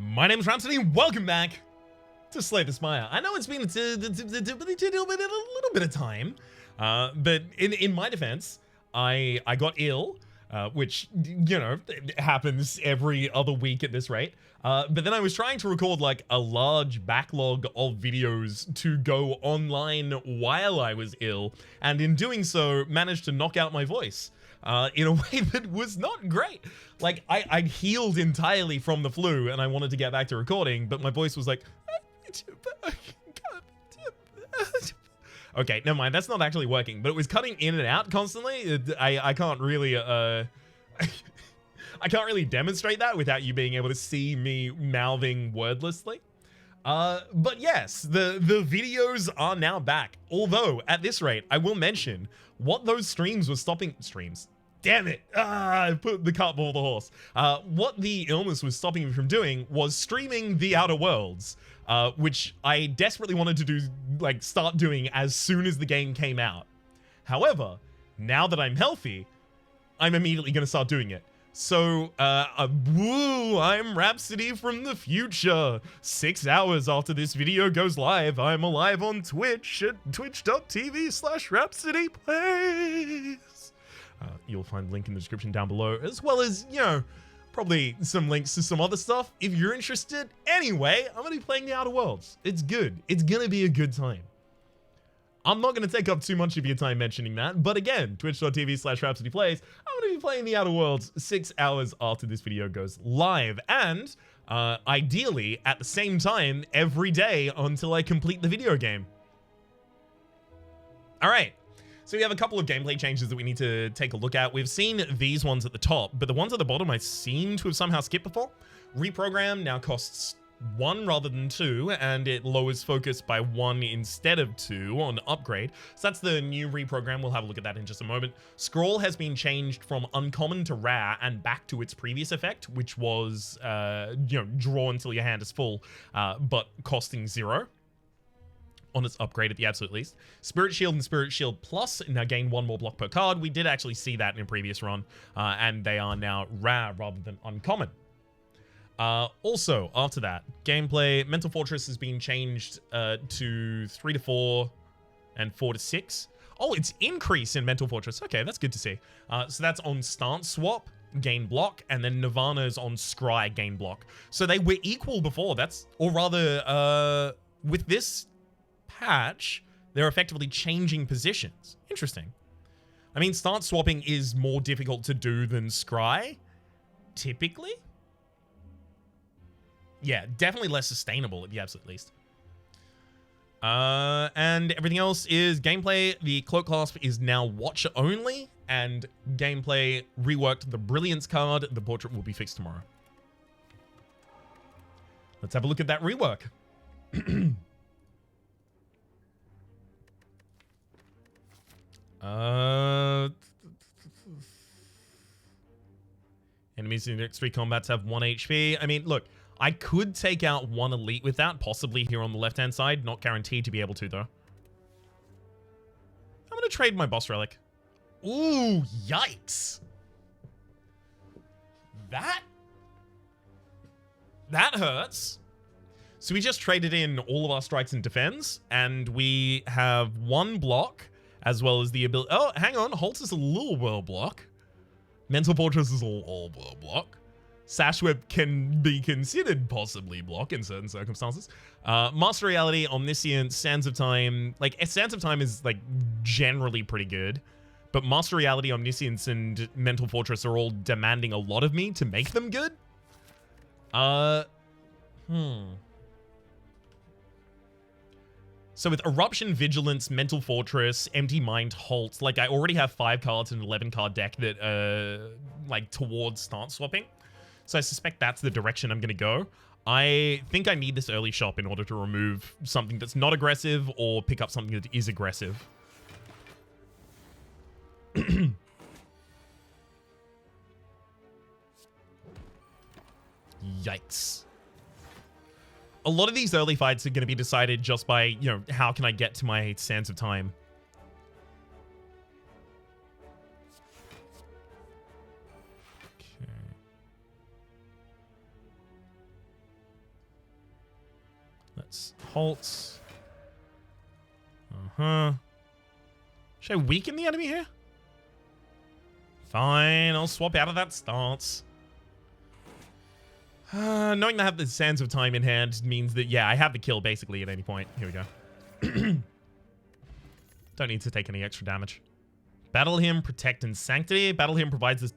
My name's Rhapsody, welcome back to Slay the Spire. I know it's been a little bit of time, but in my defense, I got ill, which, you know, happens every other week at this rate. But then I was trying to record like a large backlog of videos to go online while I was ill, and in doing so, managed to knock out my voice. In a way that was not great. Like, I'd healed entirely from the flu and I wanted to get back to recording, but my voice was like, okay, never mind, that's not actually working, but it was cutting in and out constantly. I can't really, I can't really demonstrate that without you being able to see me mouthing wordlessly. But yes, the videos are now back. Although, at this rate, I will mention what those streams were stopping. Streams. Damn it. I put the cart before the horse. What the illness was stopping me from doing was streaming The Outer Worlds, which I desperately wanted to do, like, start doing as soon as the game came out. However, now that I'm healthy, I'm immediately going to start doing it. So, woo, I'm Rhapsody from the future. 6 hours after this video goes live, I'm alive on Twitch at twitch.tv/RhapsodyPlays. You'll find the link in the description down below, as well as, you know, probably some links to some other stuff if you're interested. Anyway, I'm going to be playing The Outer Worlds. It's good. It's going to be a good time. I'm not going to take up too much of your time mentioning that, but again, twitch.tv/RhapsodyPlays, I'm going to be playing The Outer Worlds 6 hours after this video goes live, and ideally at the same time every day until I complete the video game. Alright, so we have a couple of gameplay changes that we need to take a look at. We've seen these ones at the top, but the ones at the bottom I seem to have somehow skipped before. Reprogram now costs 1 rather than 2, and it lowers focus by 1 instead of 2 on upgrade. So that's the new reprogram. We'll have a look at that in just a moment. Scroll has been changed from uncommon to rare and back to its previous effect, which was, you know, draw until your hand is full, but costing 0 on its upgrade at the absolute least. Spirit Shield and Spirit Shield Plus now gain 1 more block per card. We did actually see that in a previous run, and they are now rare rather than uncommon. Also, after that, gameplay, Mental Fortress has been changed to 3 to 4 and 4 to 6. Oh, it's increase in Mental Fortress. Okay, that's good to see. So that's on Stance Swap, gain block, and then Nirvana's on Scry, gain block. So they were equal before. That's, or rather, with this patch, they're effectively changing positions. Interesting. I mean, Stance Swapping is more difficult to do than Scry, typically. Yeah, definitely less sustainable at the absolute least. And everything else is gameplay. The Cloak Clasp is now watcher only, and gameplay reworked the Brilliance card. The portrait will be fixed tomorrow. Let's have a look at that rework. Enemies in next 3 combats have 1 HP. I mean, look, I could take out 1 elite with that, possibly here on the left-hand side. Not guaranteed to be able to, though. I'm going to trade my boss relic. Ooh, yikes. That hurts. So we just traded in all of our strikes and defense, and we have 1 block, as well as the ability... Oh, hang on. Holtz is a little world block. Mental Fortress is a all world block. Sashweb can be considered possibly block in certain circumstances. Master Reality, Omniscient, Sands of Time. Like, Sands of Time is, like, generally pretty good. But Master Reality, Omniscience, and Mental Fortress are all demanding a lot of me to make them good. So with Eruption, Vigilance, Mental Fortress, Empty Mind, Halt, like, I already have 5 cards in an 11 card deck that, like, towards Stance Swapping. So I suspect that's the direction I'm going to go. I think I need this early shop in order to remove something that's not aggressive or pick up something that is aggressive. Yikes. A lot of these early fights are going to be decided just by, you know, how can I get to my Sands of Time. Halt. Uh-huh. Should I weaken the enemy here? Fine, I'll swap out of that stance. Knowing that I have the Sands of Time in hand means that, yeah, I have the kill basically at any point. Here we go. Don't need to take any extra damage. Battle Hymn, Protect, and Sanctity. Battle Hymn provides this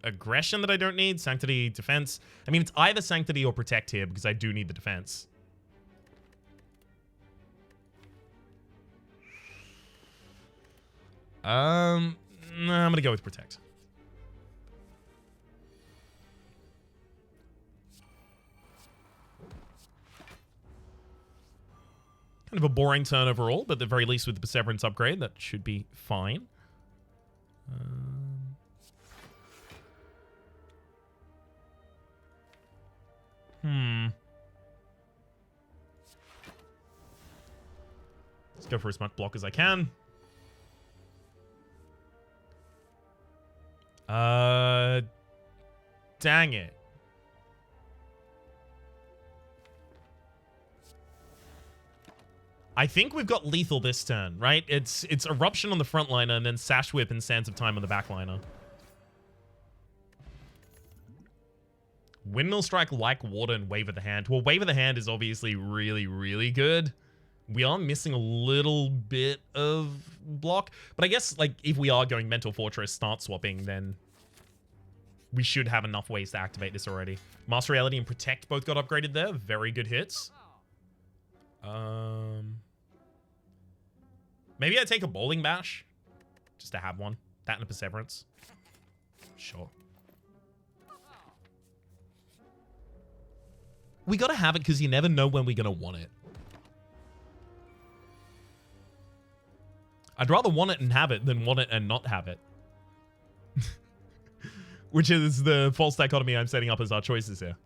aggression that I don't need. Sanctity, Defense. I mean, it's either Sanctity or Protect here because I do need the defense. Nah, I'm gonna go with Protect. Kind of a boring turn overall, but at the very least with the Perseverance upgrade, that should be fine. Let's go for as much block as I can. Dang it. I think we've got lethal this turn, right? It's Eruption on the front liner and then Sash Whip and Sands of Time on the back liner. Windmill Strike, Like Water, and Wave of the Hand. Well, Wave of the Hand is obviously really, really good. We are missing a little bit of block. But I guess, like, if we are going Mental Fortress, start swapping, then we should have enough ways to activate this already. Master Reality and Protect both got upgraded there. Very good hits. Maybe I take a Bowling Bash. Just to have one. That and a Perseverance. Sure. We gotta have it because you never know when we're gonna want it. I'd rather want it and have it than want it and not have it. Which is the false dichotomy I'm setting up as our choices here.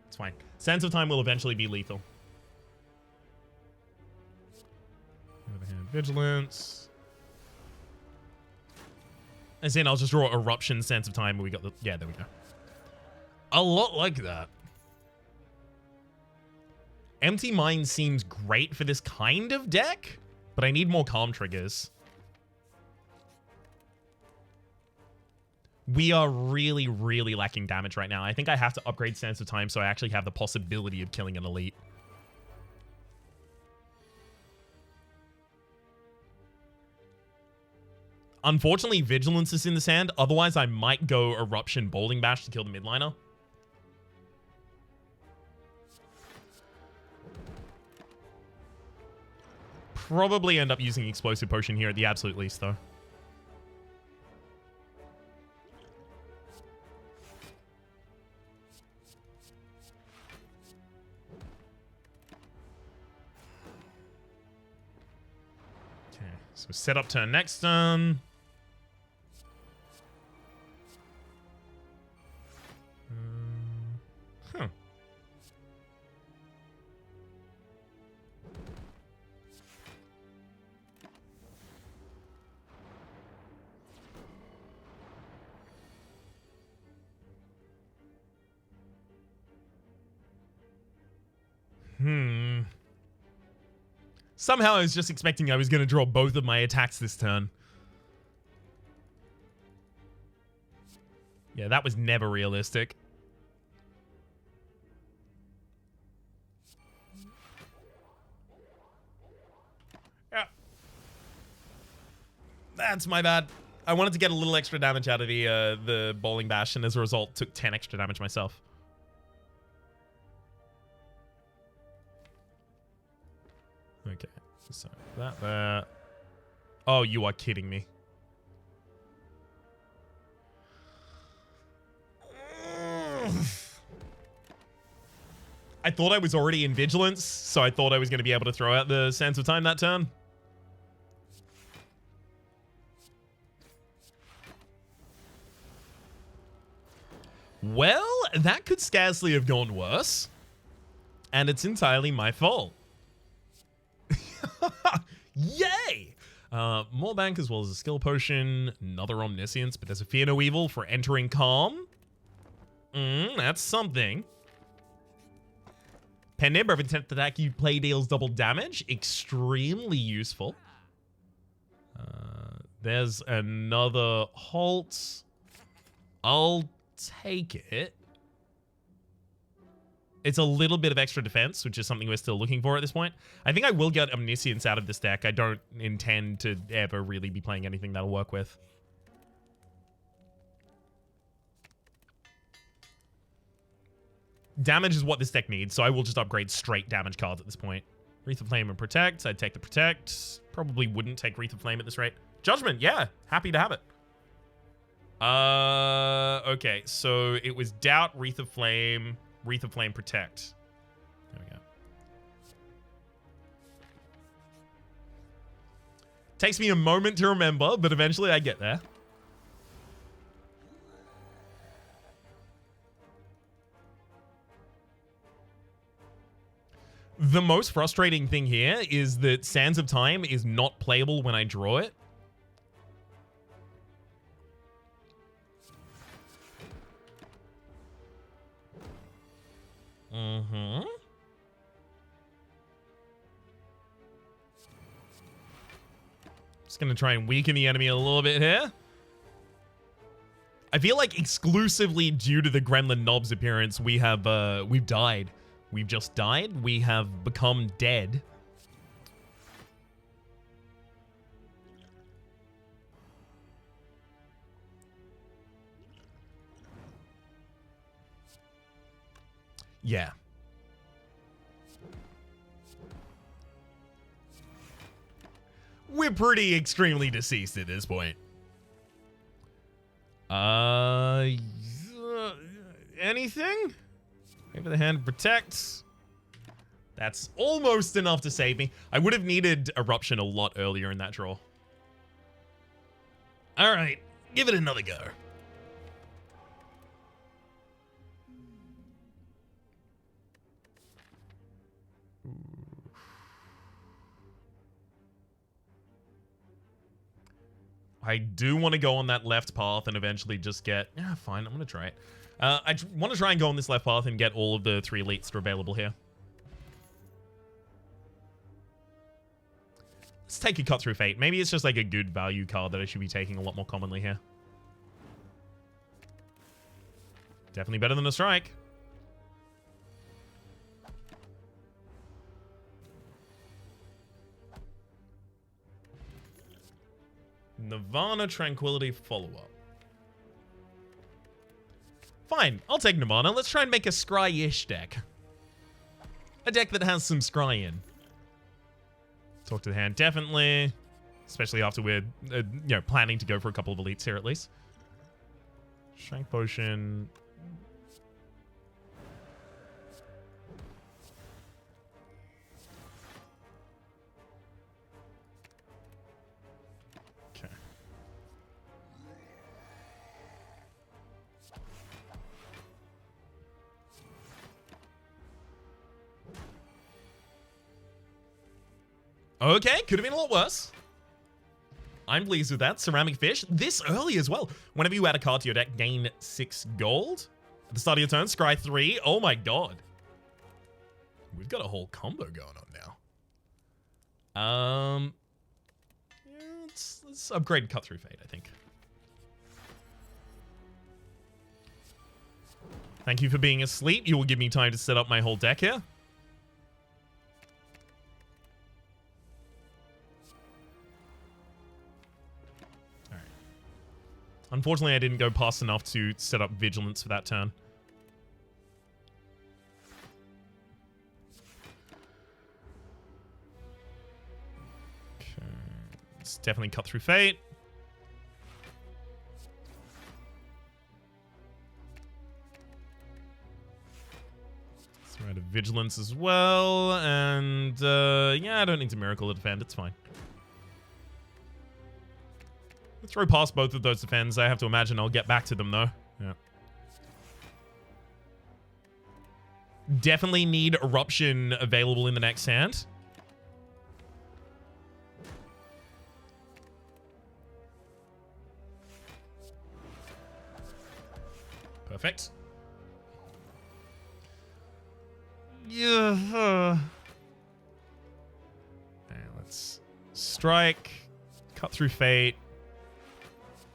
It's fine. Sands of Time will eventually be lethal. Vigilance. As in, I'll just draw Eruption, Sands of Time, and we got the... Yeah, there we go. A lot like that. Empty Mind seems great for this kind of deck, but I need more Calm triggers. We are really, really lacking damage right now. I think I have to upgrade Sands of Time so I actually have the possibility of killing an elite. Unfortunately, Vigilance is in this hand. Otherwise, I might go Eruption Bowling Bash to kill the midliner. Probably end up using Explosive Potion here at the absolute least, though. Okay, so set up turn next turn. Somehow I was just expecting I was going to draw both of my attacks this turn. Yeah, that was never realistic. Yeah. That's my bad. I wanted to get a little extra damage out of the Bowling Bash, and as a result, took 10 extra damage myself. Okay, so that there. Oh, you are kidding me. I thought I was already in Vigilance, so I thought I was going to be able to throw out the Sands of Time that turn. Well, that could scarcely have gone worse. And it's entirely my fault. Yay! More bank as well as a skill potion, another omniscience, but there's a fear no evil for entering calm. That's something. Penib, every 10th attack you play deals double damage. Extremely useful. There's another halt. I'll take it. It's a little bit of extra defense, which is something we're still looking for at this point. I think I will get Omniscience out of this deck. I don't intend to ever really be playing anything that'll work with. Damage is what this deck needs, so I will just upgrade straight damage cards at this point. Wreath of Flame and Protect. I'd take the Protect. Probably wouldn't take Wreath of Flame at this rate. Judgment, yeah. Happy to have it. Okay, so it was Doubt, Wreath of Flame, Protect. There we go. Takes me a moment to remember, but eventually I get there. The most frustrating thing here is that Sands of Time is not playable when I draw it. Just gonna try and weaken the enemy a little bit here. I feel like exclusively due to the Gremlin Knobs appearance, we've died. We've just died. We have become dead. Yeah. We're pretty extremely deceased at this point. Anything? Favor the Hand, Protect. That's almost enough to save me. I would have needed Eruption a lot earlier in that draw. All right, give it another go. I do want to go on that left path and eventually just get... Yeah, fine, I'm going to try it. I want to try and go on this left path and get all of the 3 elites that are available here. Let's take a Cut Through Fate. Maybe it's just like a good value card that I should be taking a lot more commonly here. Definitely better than a Strike. Nirvana Tranquility follow-up. Fine, I'll take Nirvana. Let's try and make a scry-ish deck. A deck that has some scry in. Talk to the hand, definitely. Especially after we're, planning to go for a couple of elites here at least. Shank Potion. Okay. Okay, could have been a lot worse. I'm pleased with that. Ceramic Fish, this early as well. Whenever you add a card to your deck, gain 6 gold. At the start of your turn, scry 3. Oh my god. We've got a whole combo going on now. Yeah, let's upgrade Cut Through Fate, I think. Thank you for being asleep. You will give me time to set up my whole deck here. Unfortunately, I didn't go past enough to set up Vigilance for that turn. Okay. Let's definitely Cut Through Fate. Let's write a Vigilance as well. And, yeah, I don't need to Miracle to defend. It's fine. Throw past both of those defends. I have to imagine I'll get back to them, though. Yeah. Definitely need Eruption available in the next hand. Perfect. Yeah. Okay, let's strike, cut through fate,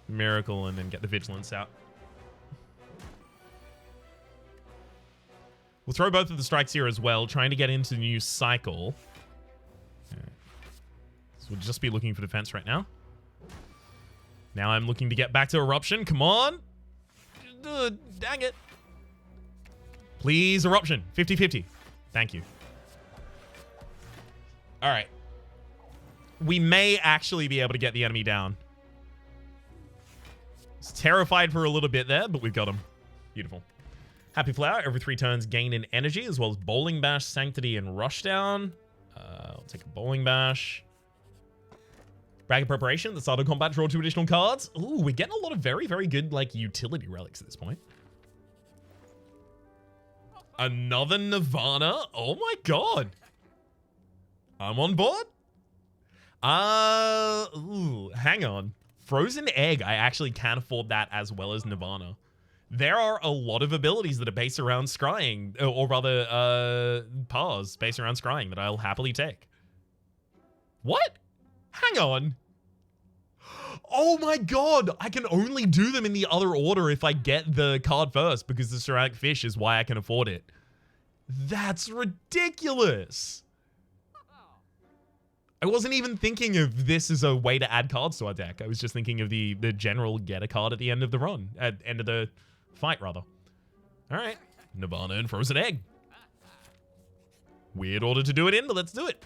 miracle, and then get the vigilance out. We'll throw both of the strikes here as well, trying to get into the new cycle. Okay. So we'll just be looking for defense right now. Now I'm looking to get back to eruption. Come on. Dang it. Please, eruption. 50-50. Thank you. All right. We may actually be able to get the enemy down. Was terrified for a little bit there, but we've got him. Beautiful. Happy Flower. Every 3 turns, gain in energy, as well as Bowling Bash, Sanctity, and Rushdown. I'll take a Bowling Bash. Brag of Preparation. At the start of combat, draw 2 additional cards. Ooh, we're getting a lot of very, very good, like, utility relics at this point. Another Nirvana? Oh my god. I'm on board. Ooh, hang on. Frozen Egg, I actually can afford that as well as Nirvana. There are a lot of abilities that are based around scrying, or rather, powers based around scrying that I'll happily take. What? Hang on. Oh my god, I can only do them in the other order if I get the card first, because the ceramic fish is why I can afford it. That's ridiculous. I wasn't even thinking of this as a way to add cards to our deck. I was just thinking of the general get a card at the end of the run, at end of the fight, rather. All right, Nirvana and Frozen Egg. Weird order to do it in, but let's do it.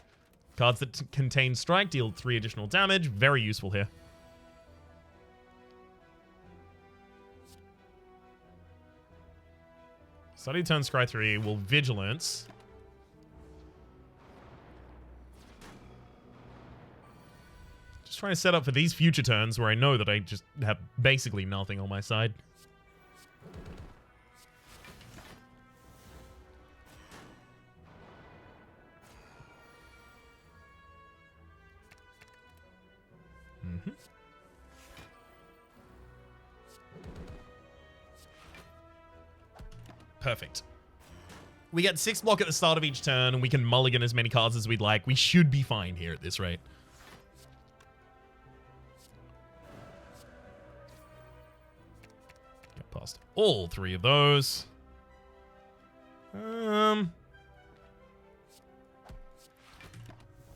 Cards that contain strike deal 3 additional damage. Very useful here. Study turn scry 3 will vigilance. Just trying to set up for these future turns where I know that I just have basically nothing on my side. Perfect. We get 6 block at the start of each turn, and we can mulligan as many cards as we'd like. We should be fine here at this rate. Get past all 3 of those.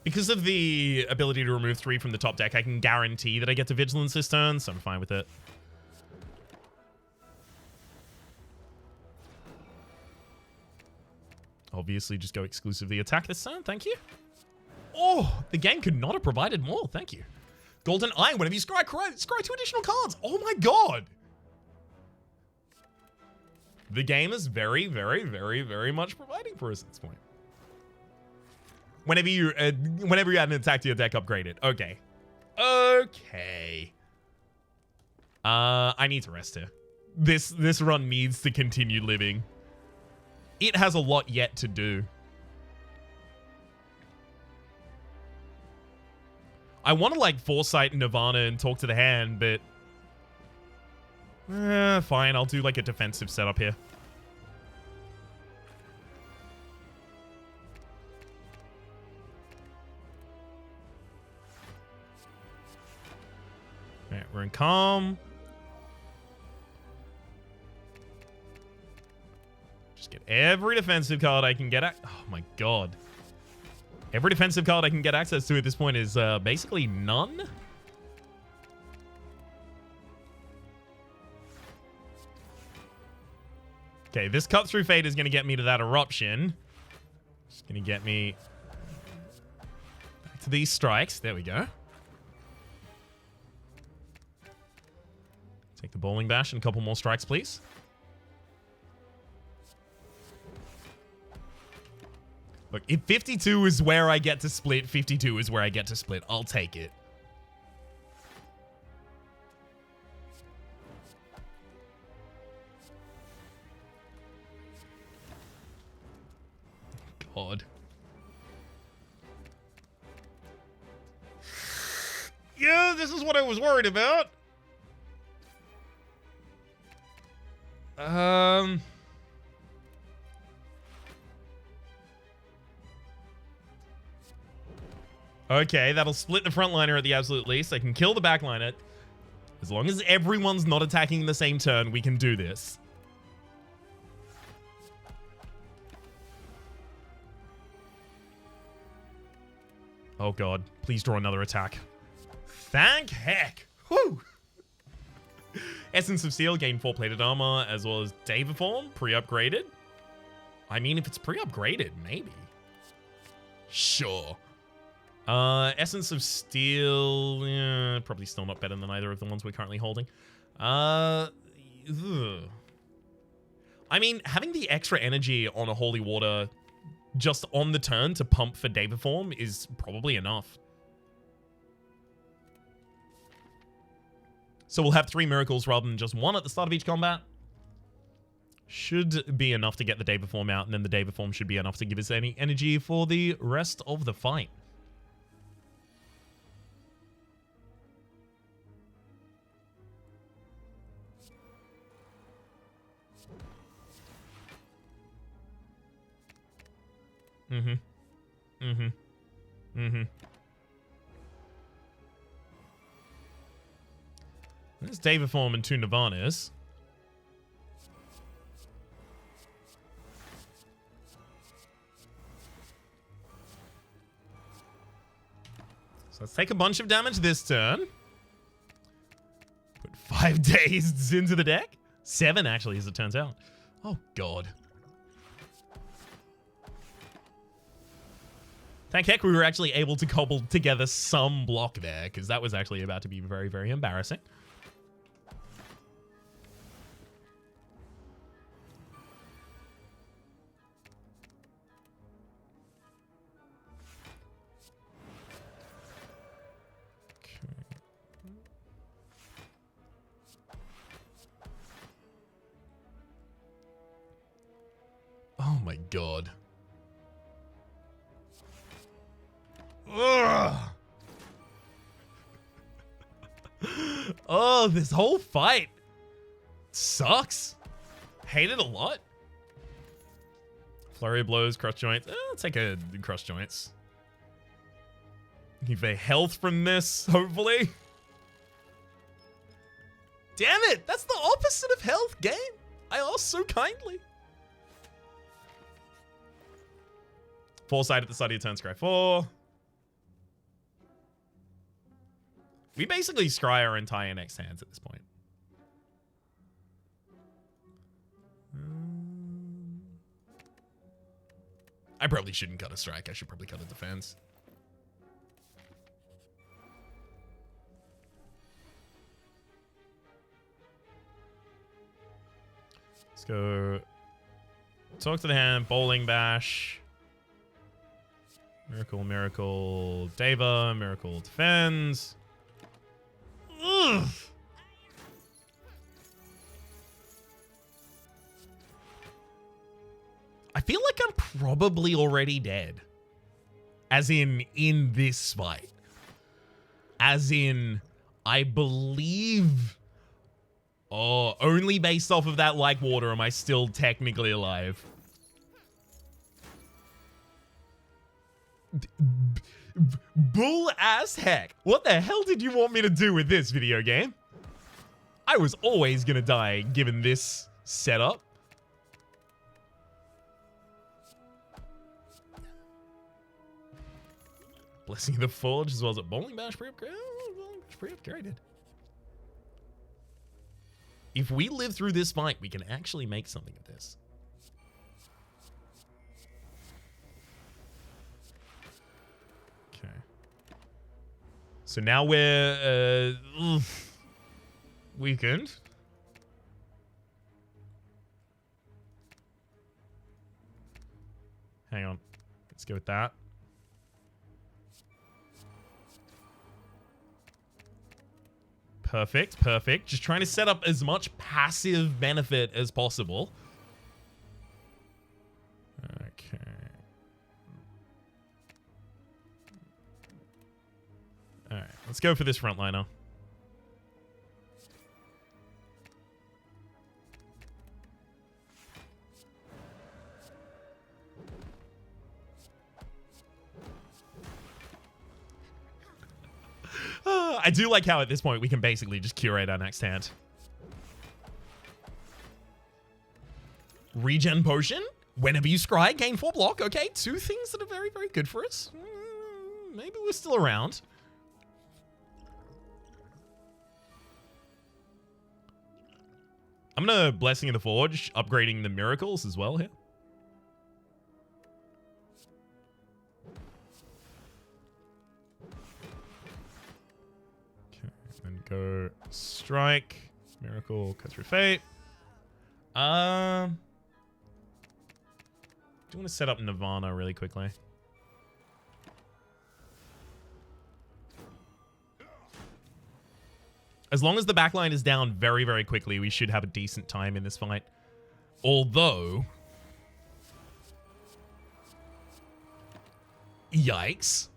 Because of the ability to remove 3 from the top deck, I can guarantee that I get to Vigilance this turn, so I'm fine with it. Obviously, just go exclusively attack this turn. Thank you. Oh, the game could not have provided more. Thank you. Golden Eye. Whenever you scry 2 additional cards. Oh my god. The game is very, very, very, very much providing for us at this point. Whenever you add an attack to your deck, upgrade it. Okay. Okay. I need to rest here. This run needs to continue living. It has a lot yet to do. I want to, like, Foresight Nirvana and talk to the hand, but... fine, I'll do, like, a defensive setup here. Alright, we're in calm. Just get every defensive card I can get at. Oh my god. Every defensive card I can get access to at this point is basically none. Okay, this cut through fate is going to get me to that eruption. It's going to get me back to these strikes. There we go. Take the Bowling Bash and a couple more strikes, please. Look, if 52 is where I get to split, 52 is where I get to split. I'll take it. God. Yeah, this is what I was worried about. Okay, that'll split the frontliner at the absolute least. They can kill the backliner. As long as everyone's not attacking in the same turn, we can do this. Oh god, please draw another attack. Thank heck! Whew! Essence of Steel, gain 4-plated armor, as well as Deva Form, pre-upgraded. I mean, if it's pre-upgraded, maybe. Sure. Essence of Steel, probably still not better than either of the ones we're currently holding. Ugh. I mean, having the extra energy on a Holy Water just on the turn to pump for Deva Form is probably enough. So we'll have 3 miracles rather than just 1 at the start of each combat. Should be enough to get the Deva Form out, and then the Deva Form should be enough to give us any energy for the rest of the fight. There's Deva Form and 2 Nirvanas. So let's take a bunch of damage this turn. Put 5 dazed into the deck. 7, actually, as it turns out. Oh, God. Thank heck we were actually able to cobble together some block there, because that was actually about to be very, very embarrassing. Oh my god. Ugh. Oh, this whole fight sucks. Hate it a lot. Flurry of blows, cross joints. I'll take a cross joints. Give a health from this, hopefully. Damn it! That's the opposite of health, game. I asked so kindly. Foresight at the start of your turn, scry 4. We basically scry our entire next hands at this point. I probably shouldn't cut a strike. I should probably cut a defense. Let's go talk to the hand, bowling bash. Miracle, miracle, Deva, miracle defends. Ugh. I feel like I'm probably already dead. As in this fight. As in, I believe... Oh, only based off of that like water am I still technically alive. Bull ass heck. What the hell did you want me to do with this video game? I was always gonna die given this setup. Blessing of the Forge as well as a bowling bash pre-upgraded. If we live through this fight, we can actually make something of this. Okay. So now we're weakened. Hang on. Let's go with that. Perfect, perfect. Just trying to set up as much passive benefit as possible. Okay. Alright, let's go for this frontliner. I do like how at this point we can basically just curate our next hand. Regen potion. Whenever you scry, gain 4 block. Okay, 2 things that are very, very good for us. Maybe we're still around. I'm gonna Blessing of the Forge, upgrading the miracles as well here. Okay, then go strike, miracle, cut through fate. Do you want to set up Nirvana really quickly? As long as the backline is down very, very quickly, we should have a decent time in this fight. Although... Yikes.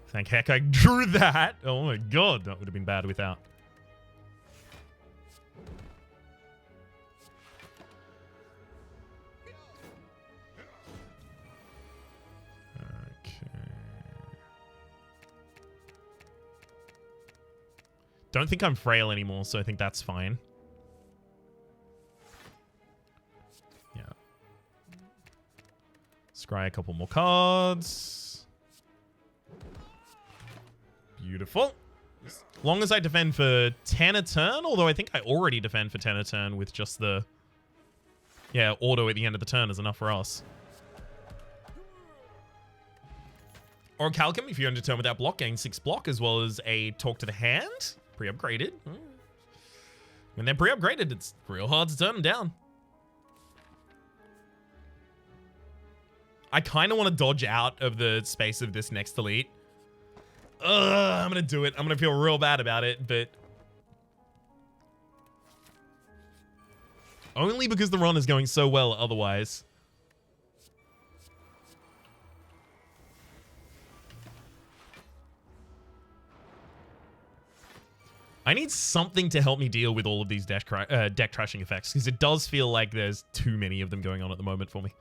Thank heck I drew that. Oh my god, that would have been bad without. Don't think I'm frail anymore, so I think that's fine. Yeah. Scry a couple more cards. Beautiful. As long as I defend for 10 a turn, although I think I already defend for 10 a turn with just the... Yeah, auto at the end of the turn is enough for us. Or Calcum, if you end a turn without block, gain 6 block, as well as a Talk to the Hand. Pre-upgraded. When they're pre-upgraded, it's real hard to turn them down. I kind of want to dodge out of the space of this next elite. I'm going to do it. I'm going to feel real bad about it, but... Only because the run is going so well otherwise. I need something to help me deal with all of these deck crashing effects, because it does feel like there's too many of them going on at the moment for me.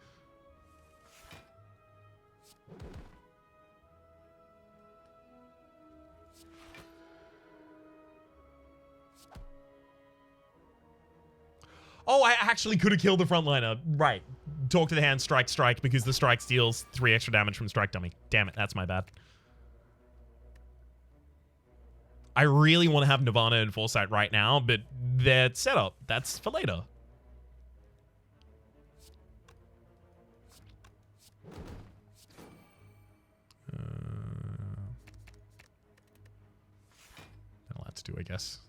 Oh, I actually could have killed the frontliner. Right. Talk to the Hand, strike, strike, because the strike deals 3 extra damage from strike dummy. Damn it, that's my bad. I really want to have Nirvana and Foresight right now, but their setup, that's for later. Not allowed to do, I guess.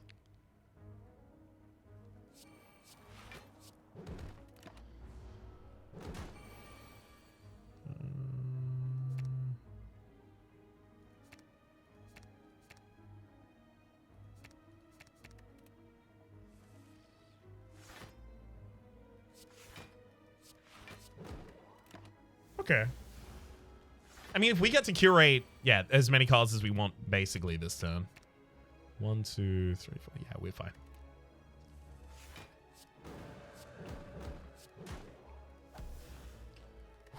Okay. I mean, if we get to curate, yeah, as many cards as we want, basically, this turn. 1, 2, 3, 4. Yeah, we're fine.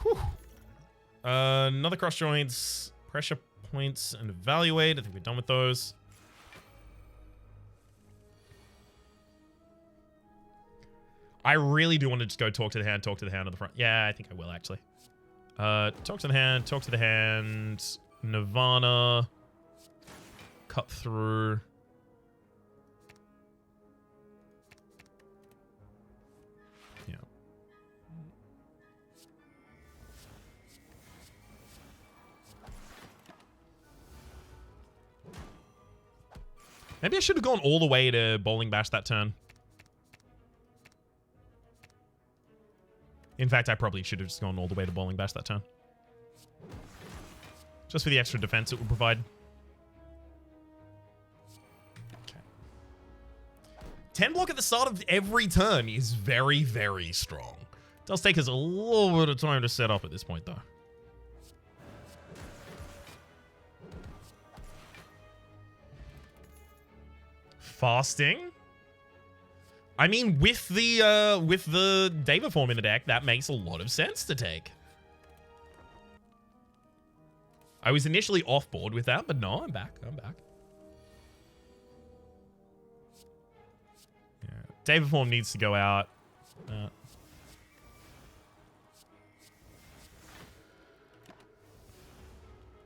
Whew. Another cross joints, pressure points, and evaluate. I think we're done with those. I really do want to just go talk to the hand on the front. Yeah, I think I will, actually. Talk to the hand, Nirvana, cut through. Yeah. Maybe I should have gone all the way to Bowling Bash that turn. In fact, I probably should have just gone all the way to Bowling Bash that turn. Just for the extra defense it would provide. Okay. 10 block at the start of every turn is very, very strong. It does take us a little bit of time to set up at this point, though. Fasting. I mean, with the Deva form in the deck, that makes a lot of sense to take. I was initially off board with that, but no, I'm back. I'm back. Yeah. Deva form needs to go out.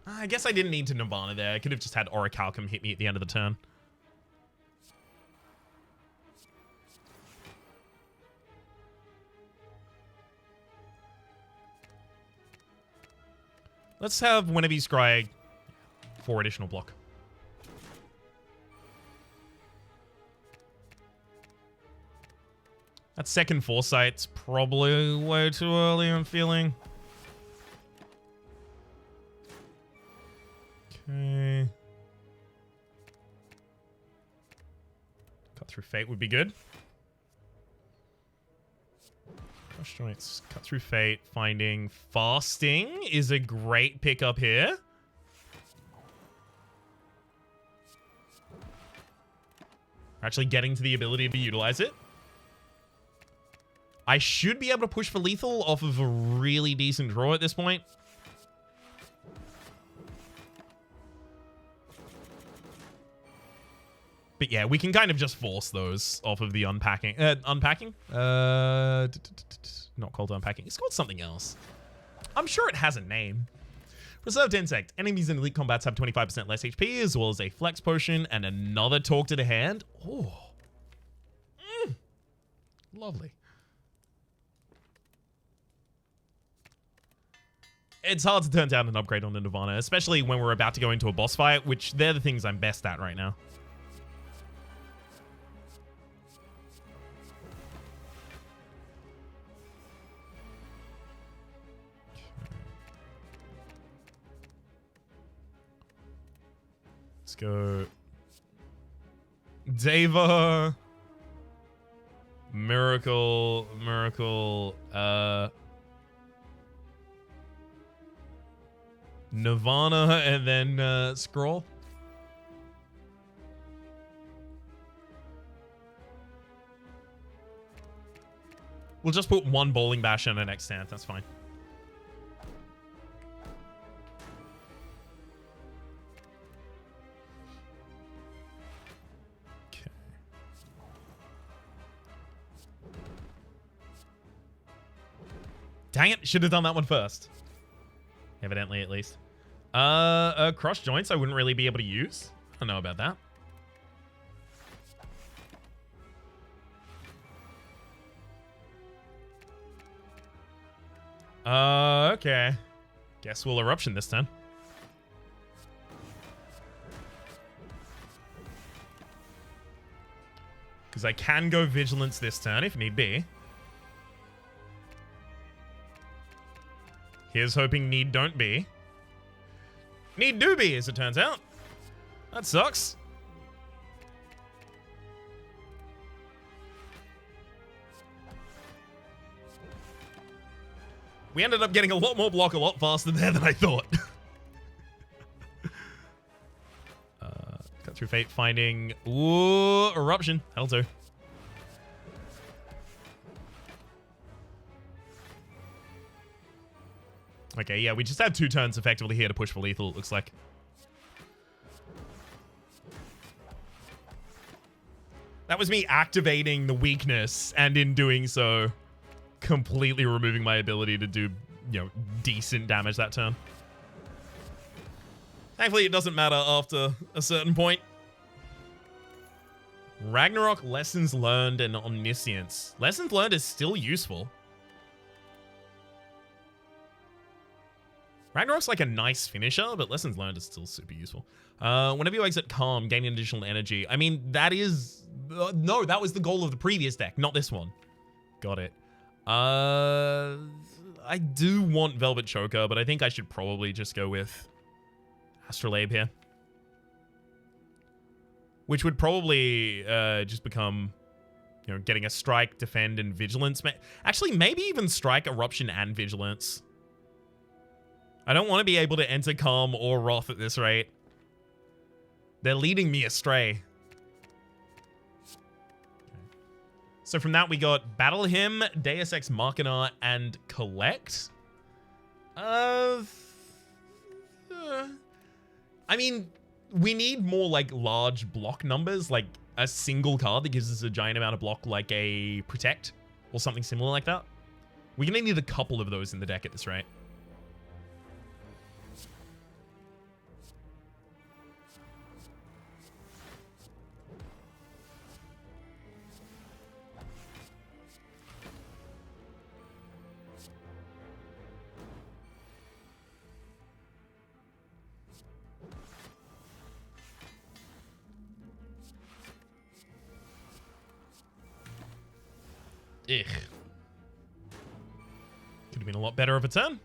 I guess I didn't need to Nirvana there. I could have just had Orichalcum hit me at the end of the turn. Let's have whenever you scry 4 additional block. That second Foresight's probably way too early, I'm feeling. Okay. Cut through Fate would be good. Crush Joints, Cut Through Fate, finding Fasting is a great pickup here. Actually getting to the ability to utilize it. I should be able to push for lethal off of a really decent draw at this point. But yeah, we can kind of just force those off of the unpacking. Unpacking? Not called unpacking. It's called something else. I'm sure it has a name. Reserved Insect. Enemies in elite combats have 25% less HP, as well as a flex potion and another talk to the hand. Oh. Lovely. It's hard to turn down an upgrade on the Nirvana, especially when we're about to go into a boss fight, which they're the things I'm best at right now. Let's go. Deva. Miracle. Nirvana, and then Scroll. We'll just put one Bowling Bash in our next stance. That's fine. Okay. Dang it. Should have done that one first. Evidently, at least. Crush Joints I wouldn't really be able to use. I don't know about that. Okay. Guess we'll Eruption this turn. Because I can go Vigilance this turn if need be. Here's hoping need don't be. Need do be, as it turns out. That sucks. We ended up getting a lot more block a lot faster there than I thought. Cut Through Fate, finding... Ooh, Eruption. That'll do. Okay, yeah, we just have 2 turns effectively here to push for lethal, it looks like. That was me activating the weakness, and in doing so, completely removing my ability to do, you know, decent damage that turn. Thankfully, it doesn't matter after a certain point. Ragnarok, Lessons Learned, and Omniscience. Lessons Learned is still useful. Ragnarok's like a nice finisher, but Lessons Learned is still super useful. Whenever you exit Calm, gain additional energy. I mean, that is... no, that was the goal of the previous deck, not this one. Got it. I do want Velvet Choker, but I think I should probably just go with Astrolabe here. Which would probably just become, you know, getting a Strike, Defend, and Vigilance. Actually, maybe even Strike, Eruption, and Vigilance. I don't want to be able to enter Calm or Wrath at this rate. They're leading me astray. So from that, we got Battle Hymn, Deus Ex Machina, and Collect. I mean, we need more like large block numbers, like a single card that gives us a giant amount of block, like a Protect or something similar like that. We're gonna need a couple of those in the deck at this rate. Ugh. Could have been a lot better of a turn.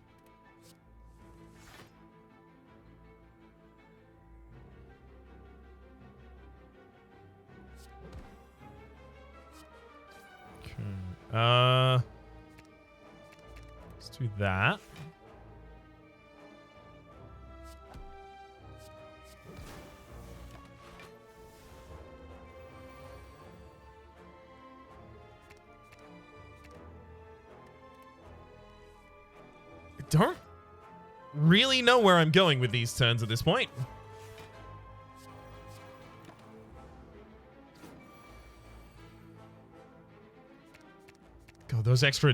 Okay. Let's do that. Don't really know where I'm going with these turns at this point. God, those extra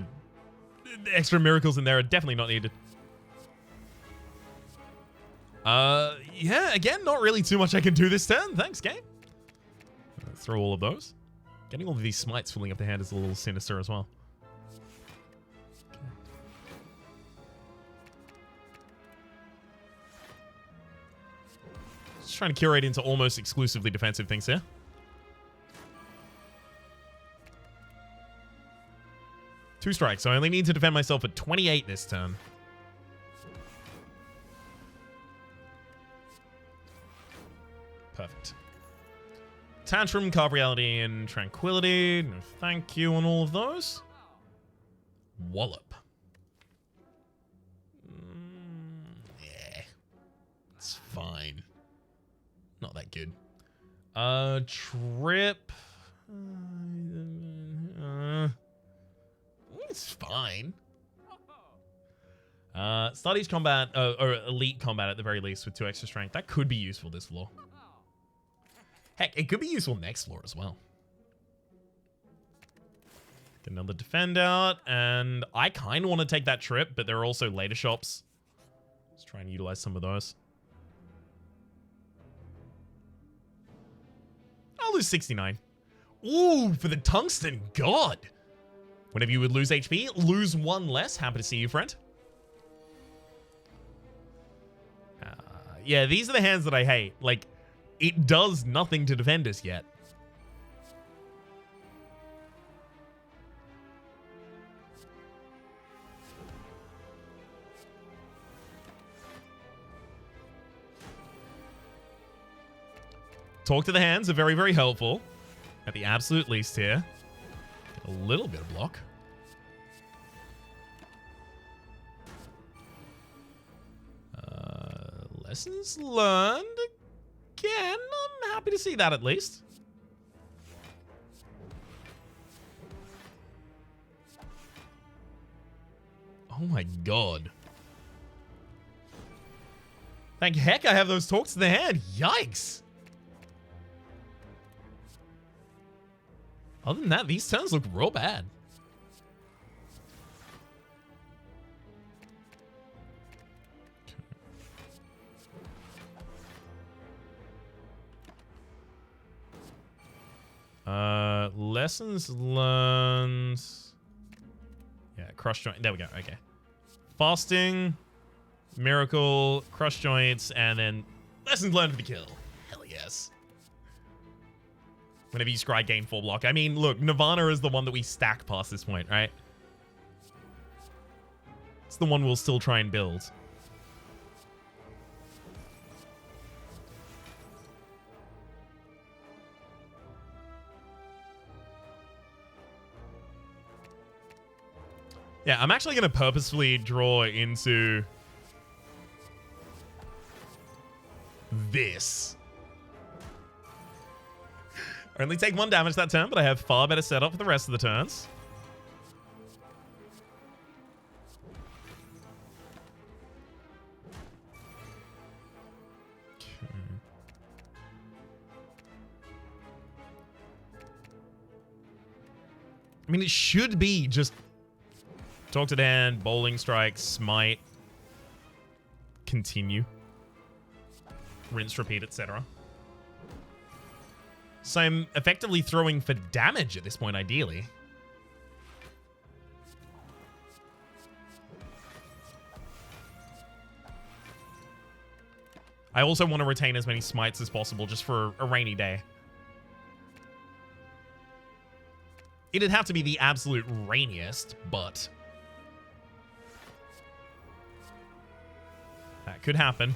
miracles in there are definitely not needed. Yeah, again, not really too much I can do this turn. Thanks, game. Throw all of those. Getting all of these smites filling up the hand is a little sinister as well. Just trying to curate into almost exclusively defensive things here. Two strikes, so I only need to defend myself at 28 this turn. Perfect. Tantrum, Carve Reality, and Tranquility. No thank you on all of those. Wallop. Yeah. It's fine. Not that good. Trip. It's fine. Start each combat, or elite combat at the very least with 2 extra strength. That could be useful this floor. Heck, it could be useful next floor as well. Get another defend out, and I kind of want to take that trip, but there are also later shops. Let's try and utilize some of those. I'll lose 69. Ooh, for the tungsten god. Whenever you would lose HP, lose 1 less. Happy to see you, friend. Yeah, these are the hands that I hate. Like, it does nothing to defend us yet. Talk to the hands are very, very helpful. At the absolute least here. Get a little bit of block. Lessons learned. Again, I'm happy to see that at least. Oh my god. Thank heck I have those talks to the hand. Yikes. Other than that, these turns look real bad. Lessons learned. Yeah, crush joint. There we go. Okay. Fasting, miracle, crush joints, and then lessons learned for the kill. Hell yes. Whenever you scry, gain 4 block. I mean, look, Nirvana is the one that we stack past this point, right? It's the one we'll still try and build. Yeah, I'm actually going to purposefully draw into this. Only take 1 damage that turn, but I have far better setup for the rest of the turns. I mean, it should be just talk to Dan, bowling strike, smite, continue, rinse, repeat, etc. So I'm effectively throwing for damage at this point, ideally. I also want to retain as many smites as possible just for a rainy day. It'd have to be the absolute rainiest, but that could happen.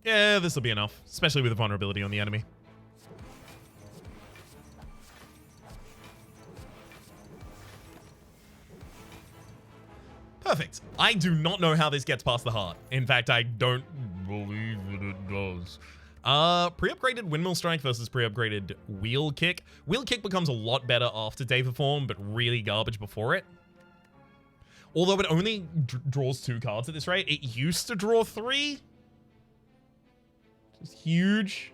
Yeah, this will be enough, especially with the vulnerability on the enemy. Perfect. I do not know how this gets past the heart. In fact, I don't believe that it does. Pre-upgraded Windmill Strike versus pre-upgraded Wheel Kick. Wheel Kick becomes a lot better after Day for Form, but really garbage before it. Although it only draws 2 cards at this rate. It used to draw 3. Just huge.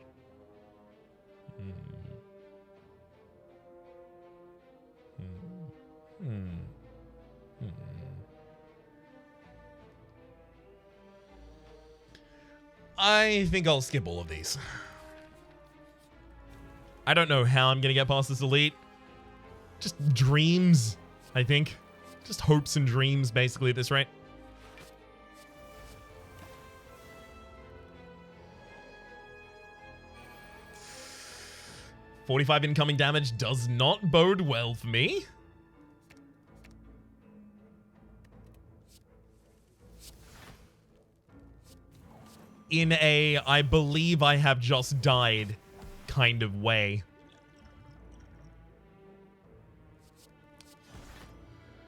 I think I'll skip all of these. I don't know how I'm going to get past this elite. Just dreams, I think. Just hopes and dreams, basically, at this rate. $45 incoming damage does not bode well for me. In a, I believe I have just died kind of way.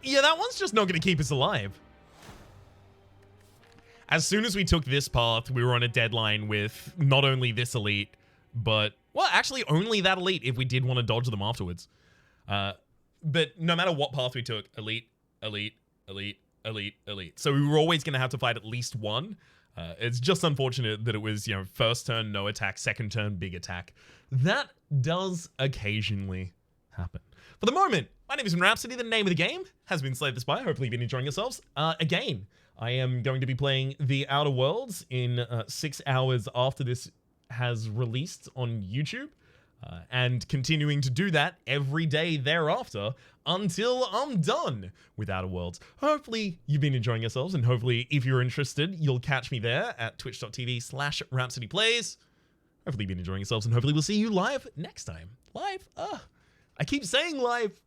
Yeah, that one's just not going to keep us alive. As soon as we took this path, we were on a deadline with not only this elite, but, well, actually only that elite if we did want to dodge them afterwards. But no matter what path we took, elite, elite, elite, elite, elite. So we were always going to have to fight at least one. It's just unfortunate that it was, you know, first turn, no attack, second turn, big attack. That does occasionally happen. For the moment, my name is Rhapsody. The name of the game has been Slay the Spire. Hopefully you've been enjoying yourselves. Again, I am going to be playing The Outer Worlds in 6 hours after this has released on YouTube. And continuing to do that every day thereafter until I'm done with Outer Worlds. Hopefully you've been enjoying yourselves, and hopefully if you're interested, you'll catch me there at twitch.tv/RhapsodyPlays. Hopefully you've been enjoying yourselves, and hopefully we'll see you live next time. Live? I keep saying live.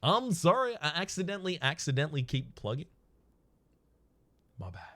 I'm sorry, I accidentally keep plugging. My bad.